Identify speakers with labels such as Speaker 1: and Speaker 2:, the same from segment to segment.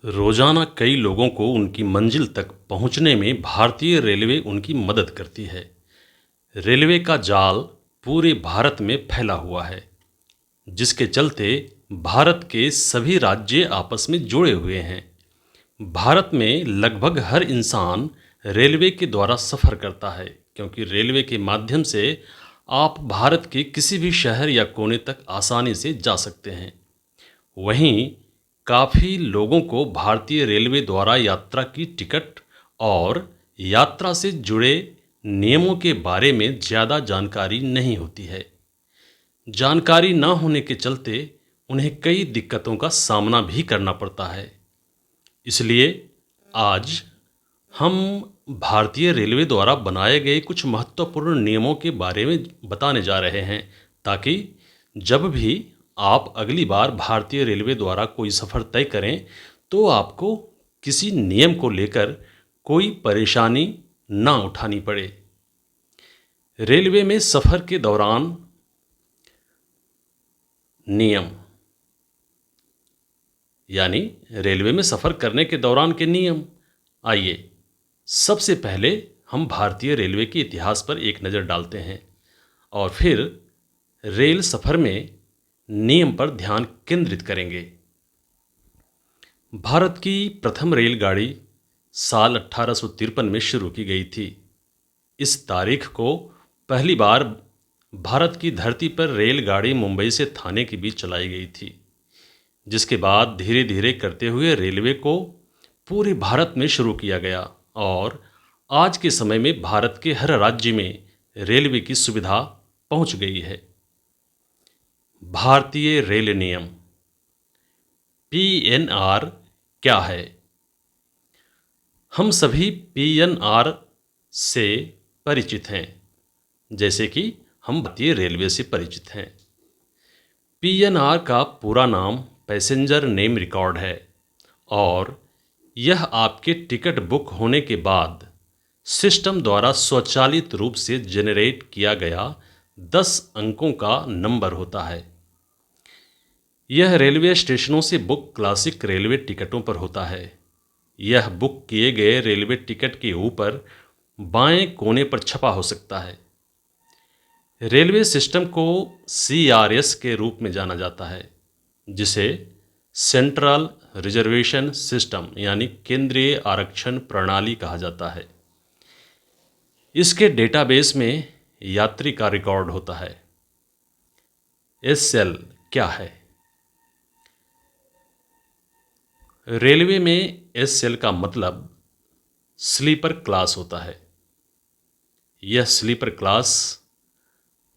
Speaker 1: रोजाना कई लोगों को उनकी मंजिल तक पहुंचने में भारतीय रेलवे उनकी मदद करती है। रेलवे का जाल पूरे भारत में फैला हुआ है, जिसके चलते भारत के सभी राज्य आपस में जुड़े हुए हैं। भारत में लगभग हर इंसान रेलवे के द्वारा सफ़र करता है, क्योंकि रेलवे के माध्यम से आप भारत के किसी भी शहर या कोने तक आसानी से जा सकते हैं। वहीं काफ़ी लोगों को भारतीय रेलवे द्वारा यात्रा की टिकट और यात्रा से जुड़े नियमों के बारे में ज़्यादा जानकारी नहीं होती है। जानकारी ना होने के चलते उन्हें कई दिक्कतों का सामना भी करना पड़ता है। इसलिए आज हम भारतीय रेलवे द्वारा बनाए गए कुछ महत्वपूर्ण नियमों के बारे में बताने जा रहे हैं, ताकि जब भी आप अगली बार भारतीय रेलवे द्वारा कोई सफ़र तय करें तो आपको किसी नियम को लेकर कोई परेशानी ना उठानी पड़े। रेलवे में सफ़र के दौरान नियम, यानी रेलवे में सफ़र करने के दौरान के नियम। आइए सबसे पहले हम भारतीय रेलवे के इतिहास पर एक नज़र डालते हैं और फिर रेल सफ़र में नियम पर ध्यान केंद्रित करेंगे। भारत की प्रथम रेलगाड़ी साल 1853 में शुरू की गई थी। इस तारीख को पहली बार भारत की धरती पर रेलगाड़ी मुंबई से थाने के बीच चलाई गई थी, जिसके बाद धीरे धीरे करते हुए रेलवे को पूरे भारत में शुरू किया गया और आज के समय में भारत के हर राज्य में रेलवे की सुविधा पहुंच गई है। भारतीय रेल नियम पीएनआर क्या है? हम सभी पीएनआर से परिचित हैं, जैसे कि हम भारतीय रेलवे से परिचित हैं। पीएनआर का पूरा नाम पैसेंजर नेम रिकॉर्ड है और यह आपके टिकट बुक होने के बाद सिस्टम द्वारा स्वचालित रूप से जनरेट किया गया 10 अंकों का नंबर होता है। यह रेलवे स्टेशनों से बुक क्लासिक रेलवे टिकटों पर होता है। यह बुक किए गए रेलवे टिकट के ऊपर बाएं कोने पर छपा हो सकता है। रेलवे सिस्टम को सीआरएस के रूप में जाना जाता है, जिसे सेंट्रल रिजर्वेशन सिस्टम यानी केंद्रीय आरक्षण प्रणाली कहा जाता है। इसके डेटाबेस में यात्री का रिकॉर्ड होता है। एसएल क्या है? रेलवे में एसएल का मतलब स्लीपर क्लास होता है। यह स्लीपर क्लास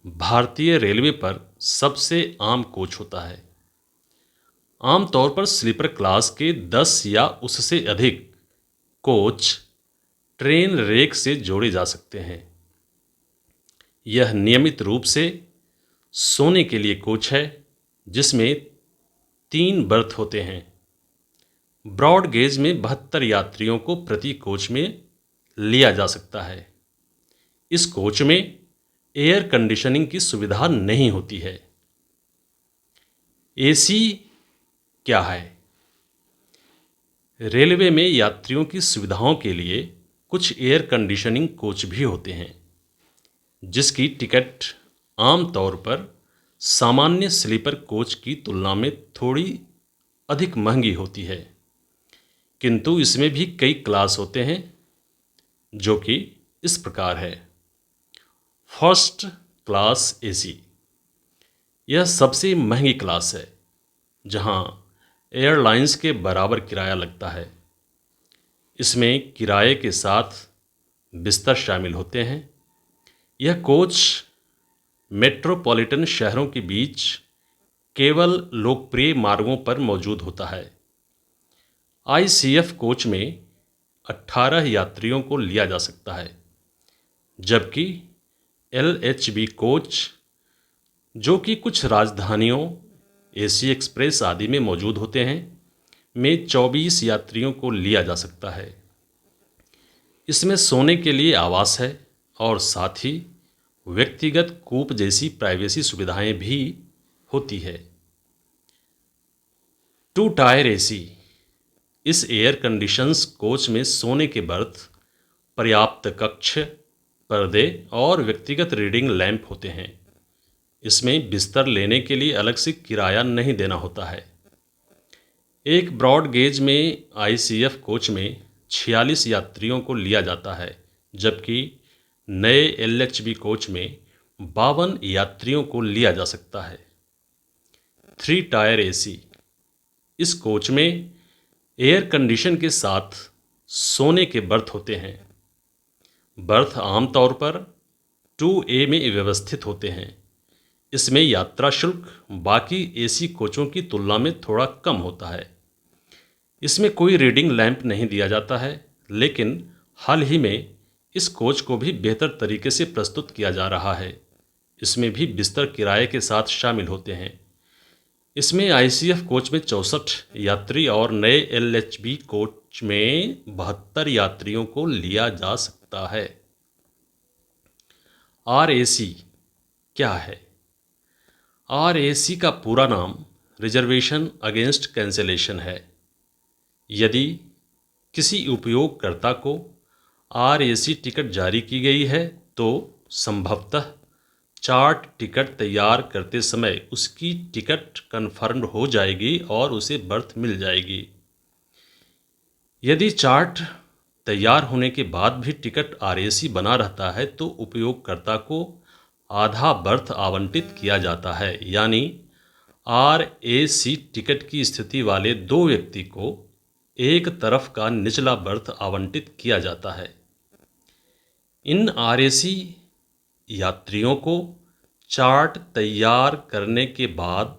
Speaker 1: भारतीय रेलवे पर सबसे आम कोच होता है। आमतौर पर स्लीपर क्लास के 10 या उससे अधिक कोच ट्रेन रेक से जोड़े जा सकते हैं। यह नियमित रूप से सोने के लिए कोच है, जिसमें 3 बर्थ होते हैं। ब्रॉड गेज में 72 यात्रियों को प्रति कोच में लिया जा सकता है। इस कोच में एयर कंडीशनिंग की सुविधा नहीं होती है। एसी क्या है? रेलवे में यात्रियों की सुविधाओं के लिए कुछ एयर कंडीशनिंग कोच भी होते हैं, जिसकी टिकट आमतौर पर सामान्य स्लीपर कोच की तुलना में थोड़ी अधिक महंगी होती है, किंतु इसमें भी कई क्लास होते हैं, जो कि इस प्रकार है। फर्स्ट क्लास एसी, यह सबसे महंगी क्लास है, जहां एयरलाइंस के बराबर किराया लगता है। इसमें किराए के साथ बिस्तर शामिल होते हैं। यह कोच मेट्रोपॉलिटन शहरों के बीच केवल लोकप्रिय मार्गों पर मौजूद होता है। आईसीएफ कोच में 18 यात्रियों को लिया जा सकता है, जबकि एलएचबी कोच, जो कि कुछ राजधानियों एसी एक्सप्रेस आदि में मौजूद होते हैं, में 24 यात्रियों को लिया जा सकता है। इसमें सोने के लिए आवास है और साथ ही व्यक्तिगत कूप जैसी प्राइवेसी सुविधाएं भी होती है। 2 टायर एसी, इस एयर कंडीशंस कोच में सोने के बर्थ, पर्याप्त कक्ष, पर्दे और व्यक्तिगत रीडिंग लैंप होते हैं। इसमें बिस्तर लेने के लिए अलग से किराया नहीं देना होता है। एक ब्रॉड गेज में आईसीएफ कोच में 46 यात्रियों को लिया जाता है, जबकि नए एलएचबी कोच में 52 यात्रियों को लिया जा सकता है। 3 टायर एसी। इस कोच में एयर कंडीशन के साथ सोने के बर्थ होते हैं। बर्थ आमतौर पर 2A में व्यवस्थित होते हैं। इसमें यात्रा शुल्क बाकी एसी कोचों की तुलना में थोड़ा कम होता है। इसमें कोई रीडिंग लैंप नहीं दिया जाता है, लेकिन हाल ही में इस कोच को भी बेहतर तरीके से प्रस्तुत किया जा रहा है। इसमें भी बिस्तर किराए के साथ शामिल होते हैं। इसमें आईसीएफ कोच में 64 यात्री और नए एलएचबी कोच में 72 यात्रियों को लिया जा सकता है। आरएसी क्या है? आरएसी का पूरा नाम रिजर्वेशन अगेंस्ट कैंसिलेशन है। यदि किसी उपयोगकर्ता को आरएसी टिकट जारी की गई है तो संभवतः चार्ट टिकट तैयार करते समय उसकी टिकट कन्फर्म हो जाएगी और उसे बर्थ मिल जाएगी। यदि चार्ट तैयार होने के बाद भी टिकट आरएसी बना रहता है तो उपयोगकर्ता को आधा बर्थ आवंटित किया जाता है, यानी आरएसी टिकट की स्थिति वाले 2 व्यक्ति को एक तरफ का निचला बर्थ आवंटित किया जाता है। इन आरएसी यात्रियों को चार्ट तैयार करने के बाद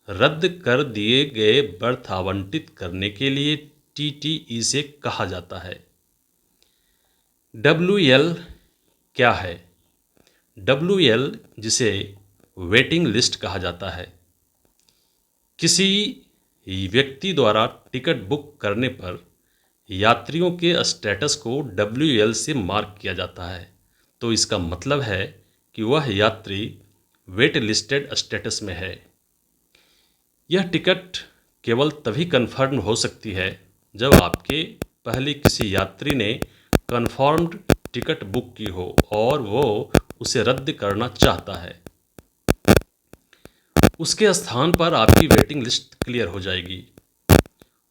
Speaker 1: रद्द कर दिए गए बर्थ आवंटित करने के लिए टीटीई से कहा जाता है। WL क्या है? WL जिसे वेटिंग लिस्ट कहा जाता है। किसी व्यक्ति द्वारा टिकट बुक करने पर यात्रियों के स्टेटस को WL से मार्क किया जाता है, तो इसका मतलब है कि वह यात्री वेट लिस्टेड स्टेटस में है। यह टिकट केवल तभी कन्फर्म हो सकती है जब आपके पहले किसी यात्री ने कन्फर्म्ड टिकट बुक की हो और वो उसे रद्द करना चाहता है। उसके स्थान पर आपकी वेटिंग लिस्ट क्लियर हो जाएगी।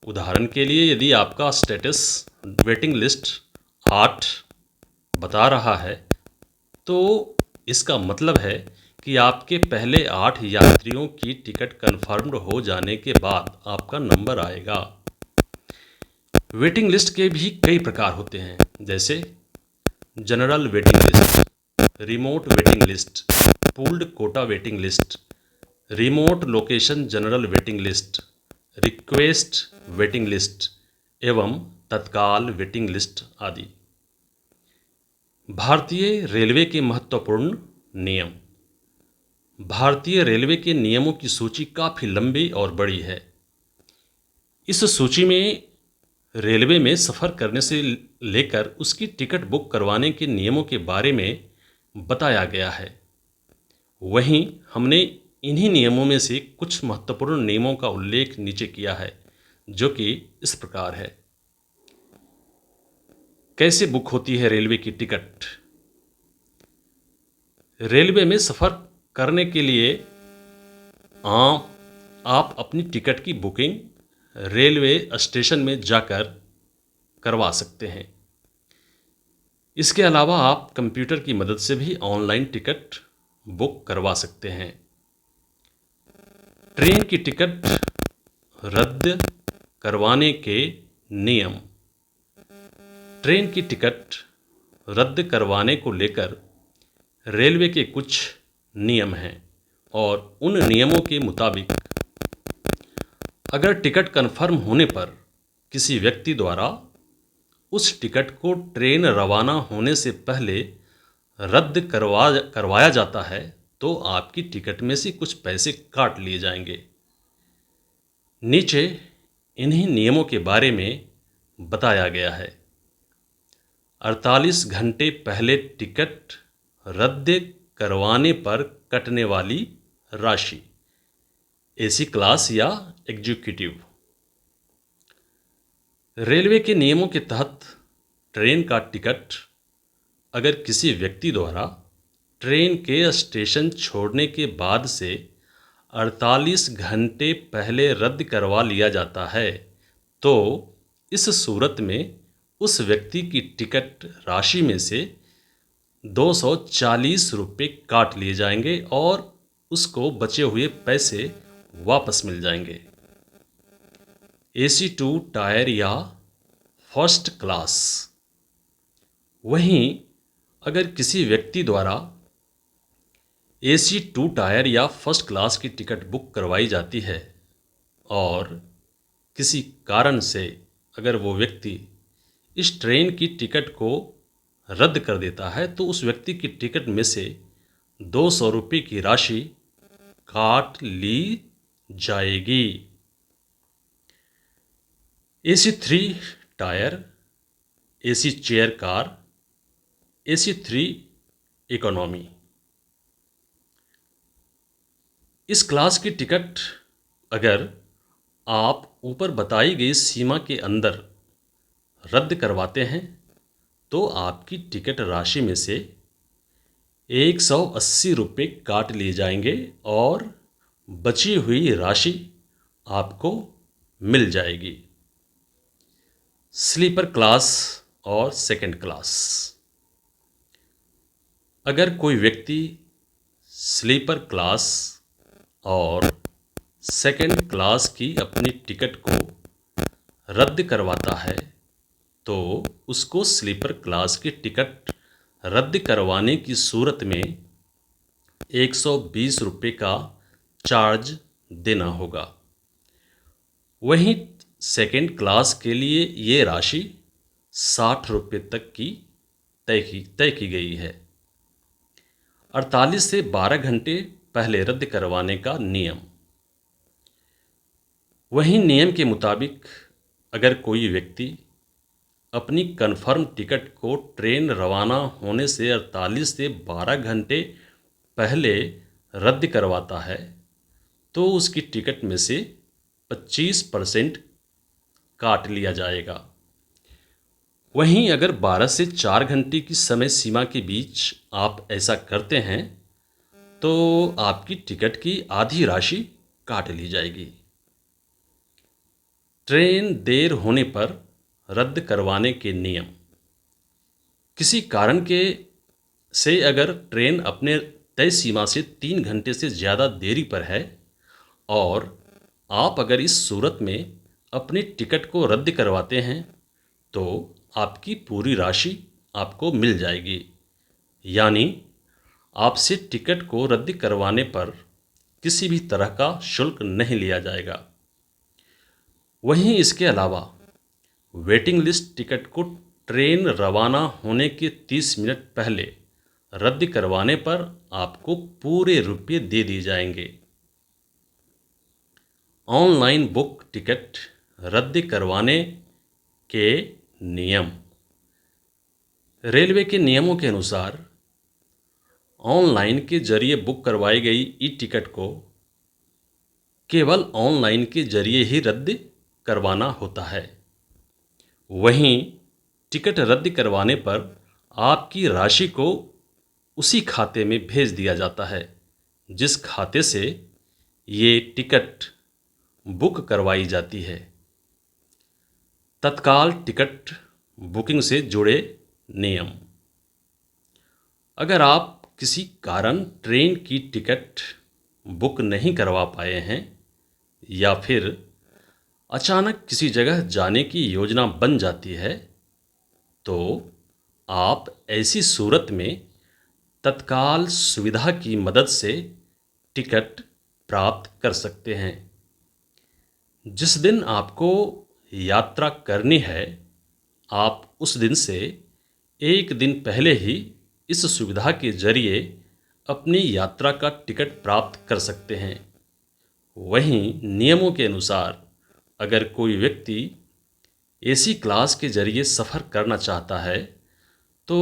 Speaker 1: उदाहरण के लिए, यदि आपका स्टेटस वेटिंग लिस्ट 8 बता रहा है तो इसका मतलब है कि आपके पहले 8 यात्रियों की टिकट कन्फर्म्ड हो जाने के बाद आपका नंबर आएगा। वेटिंग लिस्ट के भी कई प्रकार होते हैं, जैसे general waiting list, remote waiting list, pooled quota waiting list, remote location general waiting list, request waiting list एवं तत्काल वेटिंग लिस्ट आदि। भारतीय रेलवे के महत्वपूर्ण नियम। भारतीय रेलवे के नियमों की सूची काफ़ी लंबी और बड़ी है। इस सूची में रेलवे में सफ़र करने से लेकर उसकी टिकट बुक करवाने के नियमों के बारे में बताया गया है। वहीं हमने इन्हीं नियमों में से कुछ महत्वपूर्ण नियमों का उल्लेख नीचे किया है, जो कि इस प्रकार है। कैसे बुक होती है रेलवे की टिकट? रेलवे में सफ़र करने के लिए आप अपनी टिकट की बुकिंग रेलवे स्टेशन में जाकर करवा सकते हैं। इसके अलावा आप कंप्यूटर की मदद से भी ऑनलाइन टिकट बुक करवा सकते हैं। ट्रेन की टिकट रद्द करवाने के नियम। ट्रेन की टिकट रद्द करवाने को लेकर रेलवे के कुछ नियम हैं और उन नियमों के मुताबिक अगर टिकट कन्फर्म होने पर किसी व्यक्ति द्वारा उस टिकट को ट्रेन रवाना होने से पहले रद्द करवाया जाता है तो आपकी टिकट में से कुछ पैसे काट लिए जाएंगे। नीचे इन्हीं नियमों के बारे में बताया गया है। 48 घंटे पहले टिकट रद्द करवाने पर कटने वाली राशि, एसी क्लास या एग्जीक्यूटिव। रेलवे के नियमों के तहत ट्रेन का टिकट अगर किसी व्यक्ति द्वारा ट्रेन के स्टेशन छोड़ने के बाद से 48 घंटे पहले रद्द करवा लिया जाता है तो इस सूरत में उस व्यक्ति की टिकट राशि में से 240 रुपये काट लिए जाएंगे और उसको बचे हुए पैसे वापस मिल जाएंगे। AC 2 टायर या फर्स्ट क्लास। वहीं अगर किसी व्यक्ति द्वारा AC 2 टायर या फर्स्ट क्लास की टिकट बुक करवाई जाती है और किसी कारण से अगर वो व्यक्ति इस ट्रेन की टिकट को रद्द कर देता है तो उस व्यक्ति की टिकट में से 200 रुपये की राशि काट ली जाएगी। AC 3 tyre, AC chair car, AC 3 economy. इस क्लास की टिकट अगर आप ऊपर बताई गई सीमा के अंदर रद्द करवाते हैं तो आपकी टिकट राशि में से 180 रुपये काट लिए जाएंगे और बची हुई राशि आपको मिल जाएगी। स्लीपर क्लास और सेकंड क्लास। अगर कोई व्यक्ति स्लीपर क्लास और सेकंड क्लास की अपनी टिकट को रद्द करवाता है तो उसको स्लीपर क्लास की टिकट रद्द करवाने की सूरत में 120 रुपये का चार्ज देना होगा। वहीं सेकंड क्लास के लिए ये राशि 60 रुपये तक की तय की गई है। 48 से 12 घंटे पहले रद्द करवाने का नियम। वहीं नियम के मुताबिक अगर कोई व्यक्ति अपनी कन्फर्म टिकट को ट्रेन रवाना होने से 48 से 12 घंटे पहले रद्द करवाता है तो उसकी टिकट में से 25% काट लिया जाएगा। वहीं अगर 12 से 4 घंटे की समय सीमा के बीच आप ऐसा करते हैं तो आपकी टिकट की आधी राशि काट ली जाएगी। ट्रेन देर होने पर रद्द करवाने के नियम। किसी कारण के से अगर ट्रेन अपने तय सीमा से 3 घंटे से ज़्यादा देरी पर है और आप अगर इस सूरत में अपनी टिकट को रद्द करवाते हैं तो आपकी पूरी राशि आपको मिल जाएगी, यानी आपसे टिकट को रद्द करवाने पर किसी भी तरह का शुल्क नहीं लिया जाएगा। वहीं इसके अलावा वेटिंग लिस्ट टिकट को ट्रेन रवाना होने के 30 मिनट पहले रद्द करवाने पर आपको पूरे रुपये दे दिए जाएंगे। ऑनलाइन बुक टिकट रद्द करवाने के नियम। रेलवे के नियमों के अनुसार ऑनलाइन के जरिए बुक करवाई गई ई टिकट को केवल ऑनलाइन के जरिए ही रद्द करवाना होता है। वहीं टिकट रद्द करवाने पर आपकी राशि को उसी खाते में भेज दिया जाता है जिस खाते से ये टिकट बुक करवाई जाती है। तत्काल टिकट बुकिंग से जुड़े नियम। अगर आप किसी कारण ट्रेन की टिकट बुक नहीं करवा पाए हैं या फिर अचानक किसी जगह जाने की योजना बन जाती है तो आप ऐसी सूरत में तत्काल सुविधा की मदद से टिकट प्राप्त कर सकते हैं। जिस दिन आपको यात्रा करनी है आप उस दिन से एक दिन पहले ही इस सुविधा के जरिए अपनी यात्रा का टिकट प्राप्त कर सकते हैं। वहीं नियमों के अनुसार अगर कोई व्यक्ति AC क्लास के जरिए सफ़र करना चाहता है तो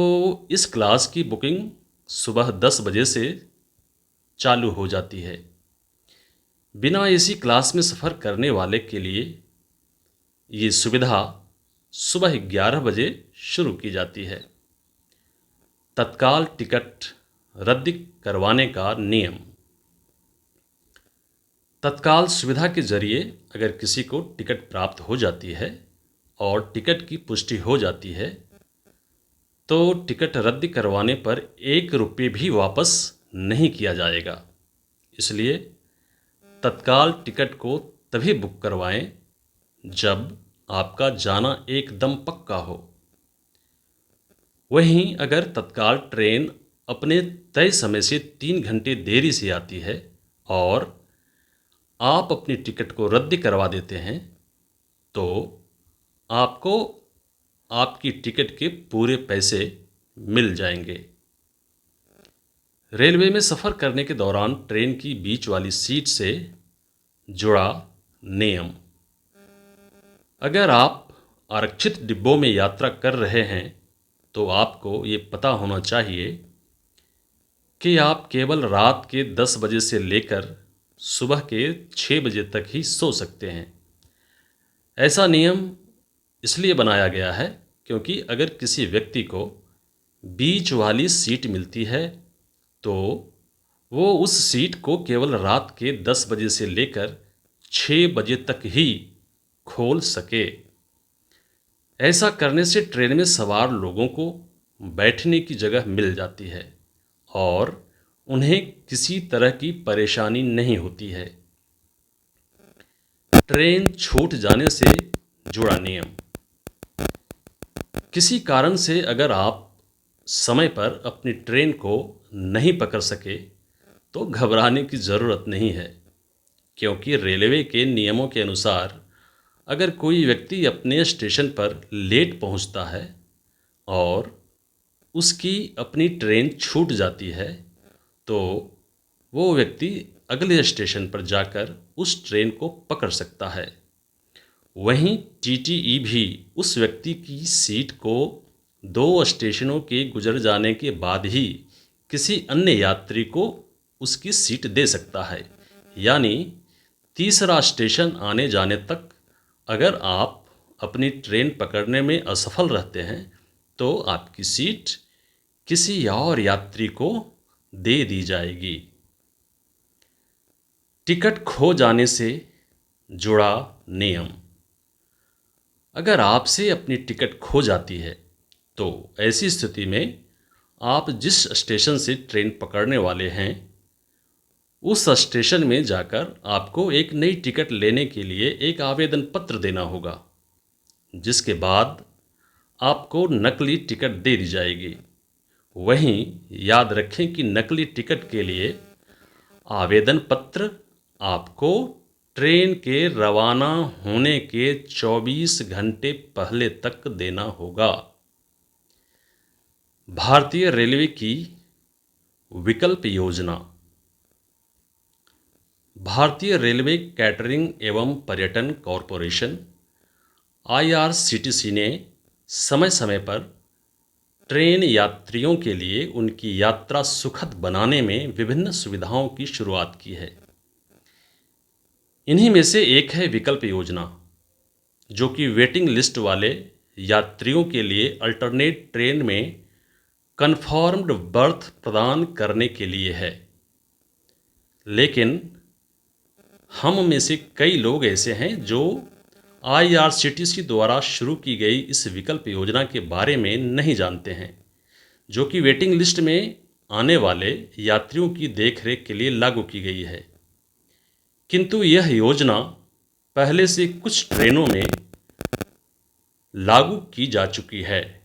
Speaker 1: इस क्लास की बुकिंग सुबह 10 बजे से चालू हो जाती है। बिना AC क्लास में सफ़र करने वाले के लिए ये सुविधा सुबह 11 बजे शुरू की जाती है। तत्काल टिकट रद्द करवाने का नियम। तत्काल सुविधा के जरिए अगर किसी को टिकट प्राप्त हो जाती है और टिकट की पुष्टि हो जाती है तो टिकट रद्द करवाने पर 1 रुपये भी वापस नहीं किया जाएगा। इसलिए तत्काल टिकट को तभी बुक करवाएं जब आपका जाना एकदम पक्का हो। वहीं अगर तत्काल ट्रेन अपने तय समय से 3 घंटे देरी से आती है और आप अपनी टिकट को रद्द करवा देते हैं तो आपको आपकी टिकट के पूरे पैसे मिल जाएंगे। रेलवे में सफ़र करने के दौरान ट्रेन की बीच वाली सीट से जुड़ा नियम। अगर आप आरक्षित डिब्बों में यात्रा कर रहे हैं तो आपको ये पता होना चाहिए कि आप केवल रात के 10 बजे से लेकर सुबह के 6 बजे तक ही सो सकते हैं। ऐसा नियम इसलिए बनाया गया है क्योंकि अगर किसी व्यक्ति को बीच वाली सीट मिलती है तो वो उस सीट को केवल रात के 10 बजे से लेकर 6 बजे तक ही खोल सके। ऐसा करने से ट्रेन में सवार लोगों को बैठने की जगह मिल जाती है और उन्हें किसी तरह की परेशानी नहीं होती है। ट्रेन छूट जाने से जुड़ा नियम। किसी कारण से अगर आप समय पर अपनी ट्रेन को नहीं पकड़ सके तो घबराने की ज़रूरत नहीं है, क्योंकि रेलवे के नियमों के अनुसार अगर कोई व्यक्ति अपने स्टेशन पर लेट पहुंचता है और उसकी अपनी ट्रेन छूट जाती है तो वो व्यक्ति अगले स्टेशन पर जाकर उस ट्रेन को पकड़ सकता है। वहीं टीटीई भी उस व्यक्ति की सीट को 2 स्टेशनों के गुजर जाने के बाद ही किसी अन्य यात्री को उसकी सीट दे सकता है। यानी तीसरा स्टेशन आने जाने तक अगर आप अपनी ट्रेन पकड़ने में असफल रहते हैं तो आपकी सीट किसी और यात्री को दे दी जाएगी। टिकट खो जाने से जुड़ा नियम। अगर आपसे अपनी टिकट खो जाती है तो ऐसी स्थिति में आप जिस स्टेशन से ट्रेन पकड़ने वाले हैं उस स्टेशन में जाकर आपको एक नई टिकट लेने के लिए एक आवेदन पत्र देना होगा, जिसके बाद आपको नकली टिकट दे दी जाएगी। वहीं याद रखें कि नकली टिकट के लिए आवेदन पत्र आपको ट्रेन के रवाना होने के 24 घंटे पहले तक देना होगा। भारतीय रेलवे की विकल्प योजना। भारतीय रेलवे कैटरिंग एवं पर्यटन कॉरपोरेशन IRCTC ने समय समय पर ट्रेन यात्रियों के लिए उनकी यात्रा सुखद बनाने में विभिन्न सुविधाओं की शुरुआत की है। इन्हीं में से एक है विकल्प योजना, जो कि वेटिंग लिस्ट वाले यात्रियों के लिए अल्टरनेट ट्रेन में कन्फर्म्ड बर्थ प्रदान करने के लिए है। लेकिन हम में से कई लोग ऐसे हैं जो IRCTC द्वारा शुरू की गई इस विकल्प योजना के बारे में नहीं जानते हैं, जो कि वेटिंग लिस्ट में आने वाले यात्रियों की देखरेख के लिए लागू की गई है। किंतु यह योजना पहले से कुछ ट्रेनों में लागू की जा चुकी है।